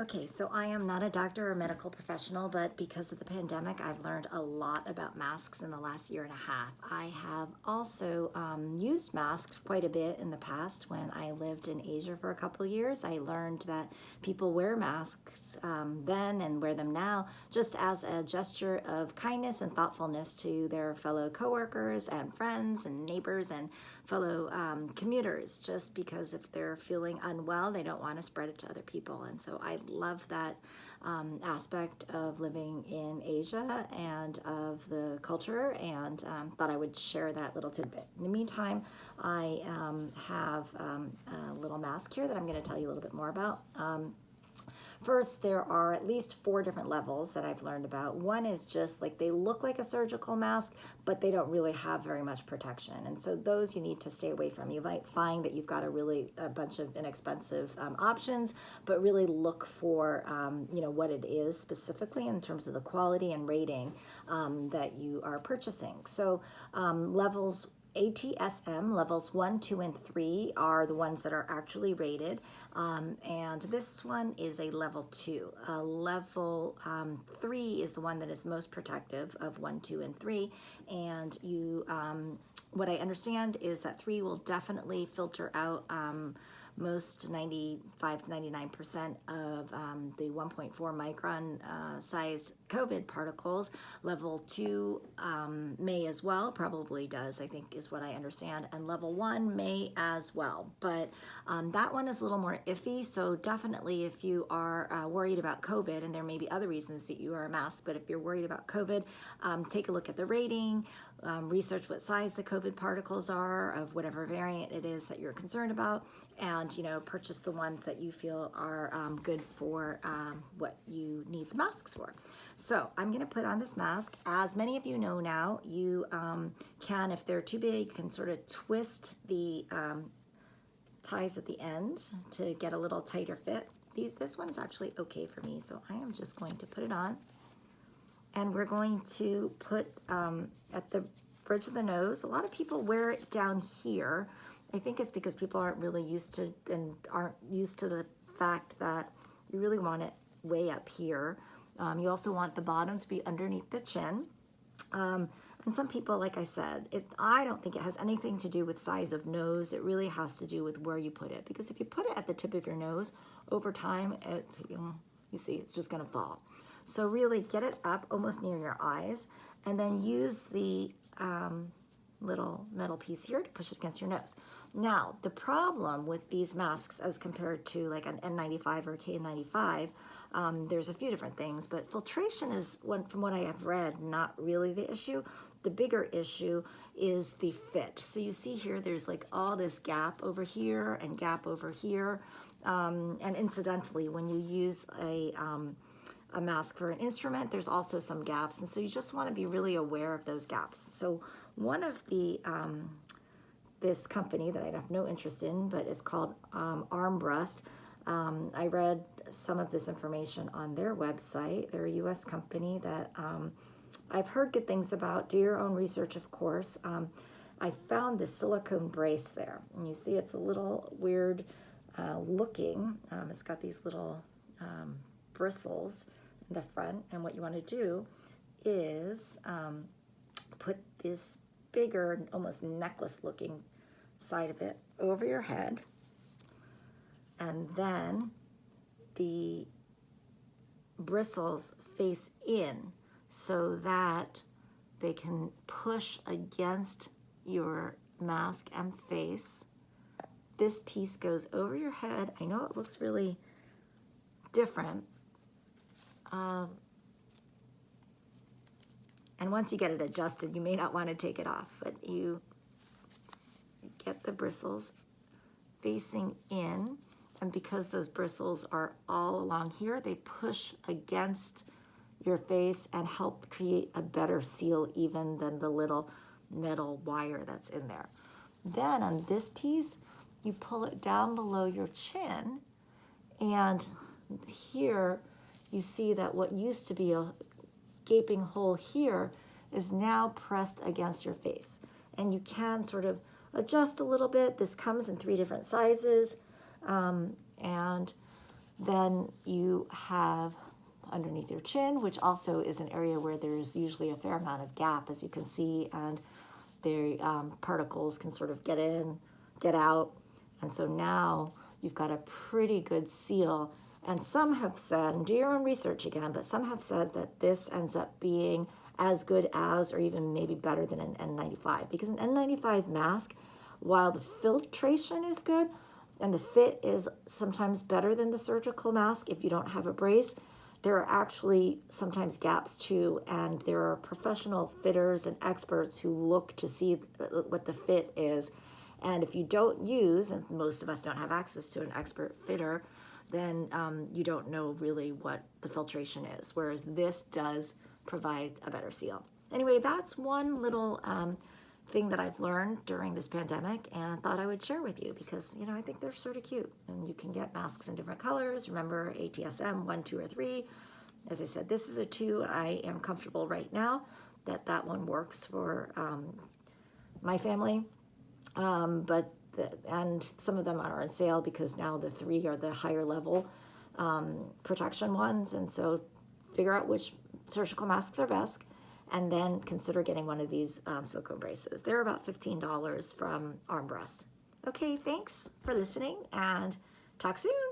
Okay, so I am not a doctor or medical professional, but because of the pandemic, I've learned a lot about masks in the last year and a half. I have also used masks quite a bit in the past. When I lived in Asia for a couple of years, I learned that people wear masks then and wear them now just as a gesture of kindness and thoughtfulness to their fellow coworkers and friends and neighbors and fellow commuters, just because if they're feeling unwell, they don't want to spread it to other people. And so I love that aspect of living in Asia and of the culture, and thought I would share that little tidbit. In the meantime, I have a little mask here that I'm going to tell you a little bit more about. First, there are at least 4 different levels that I've learned about. One is just like they look like a surgical mask, but they don't really have very much protection. And so those you need to stay away from. You might find that you've got a bunch of inexpensive options, but really look for what it is specifically in terms of the quality and rating that you are purchasing. So levels ATSM levels 1, 2, and 3 are the ones that are actually rated, and this one is a level 2. Level 3 is the one that is most protective of 1, 2, and 3, and you. What I understand is that 3 will definitely filter out most 95 to 99% of the 1.4 micron sized COVID particles. Level 2 may as well, probably does, I think is what I understand, and level 1 may as well, but that one is a little more iffy. So definitely if you are worried about COVID, and there may be other reasons that you are a mask, but if you're worried about COVID, take a look at the rating, research what size the COVID particles are of whatever variant it is that you're concerned about, and purchase the ones that you feel are good for what you need the masks for. So I'm going to put on this mask. As many of you know now, you can, if they're too big, can sort of twist the ties at the end to get a little tighter fit. This one is actually okay for me, so I am just going to put it on. And we're going to put at the bridge of the nose. A lot of people wear it down here. I think it's because people aren't really used to the fact that you really want it way up here. You also want the bottom to be underneath the chin. And some people, like I said, I don't think it has anything to do with size of nose. It really has to do with where you put it. Because if you put it at the tip of your nose, over time, you see, it's just going to fall. So really get it up almost near your eyes, and then use the little metal piece here to push it against your nose. Now, the problem with these masks as compared to like an N95 or a K95, there's a few different things, but filtration is, from what I have read, not really the issue. The bigger issue is the fit. So you see here, there's like all this gap over here and gap over here. And incidentally, when you use a mask for an instrument, there's also some gaps, and so you just want to be really aware of those gaps. So one of the this company that I have no interest in, but it's called Armbrust. I read some of this information on their website. They're a U.S. company that I've heard good things about. Do your own research, of course. I found this silicone brace there, and you see it's a little weird looking. It's got these little bristles in the front, and what you want to do is put this bigger, almost necklace looking side of it over your head, and then the bristles face in so that they can push against your mask and face. This piece goes over your head. I know it looks really different. And once you get it adjusted, you may not want to take it off, but you get the bristles facing in, and because those bristles are all along here, they push against your face and help create a better seal even than the little metal wire that's in there. Then on this piece, you pull it down below your chin, and here you see that what used to be a gaping hole here is now pressed against your face. And you can sort of adjust a little bit. This comes in 3 different sizes, and Then you have underneath your chin, which also is an area where there's usually a fair amount of gap, as you can see, and the particles can sort of get in, get out. And so now you've got a pretty good seal. And some have said, and do your own research again, but some have said that this ends up being as good as, or even maybe better than an N95, because an N95 mask, while the filtration is good and the fit is sometimes better than the surgical mask if you don't have a brace, there are actually sometimes gaps too, and there are professional fitters and experts who look to see what the fit is. And if you don't use, and most of us don't have access to an expert fitter, then you don't know really what the filtration is, whereas this does provide a better seal. Anyway, that's one little thing that I've learned during this pandemic and thought I would share with you because, you know, I think they're sort of cute. And you can get masks in different colors. Remember ATSM 1, 2, or 3. As I said, this is a 2. I am comfortable right now that that one works for my family. And some of them are on sale because now the 3 are the higher level protection ones. And so figure out which surgical masks are best and then consider getting one of these silicone braces. They're about $15 from Armbrust. Okay, thanks for listening and talk soon.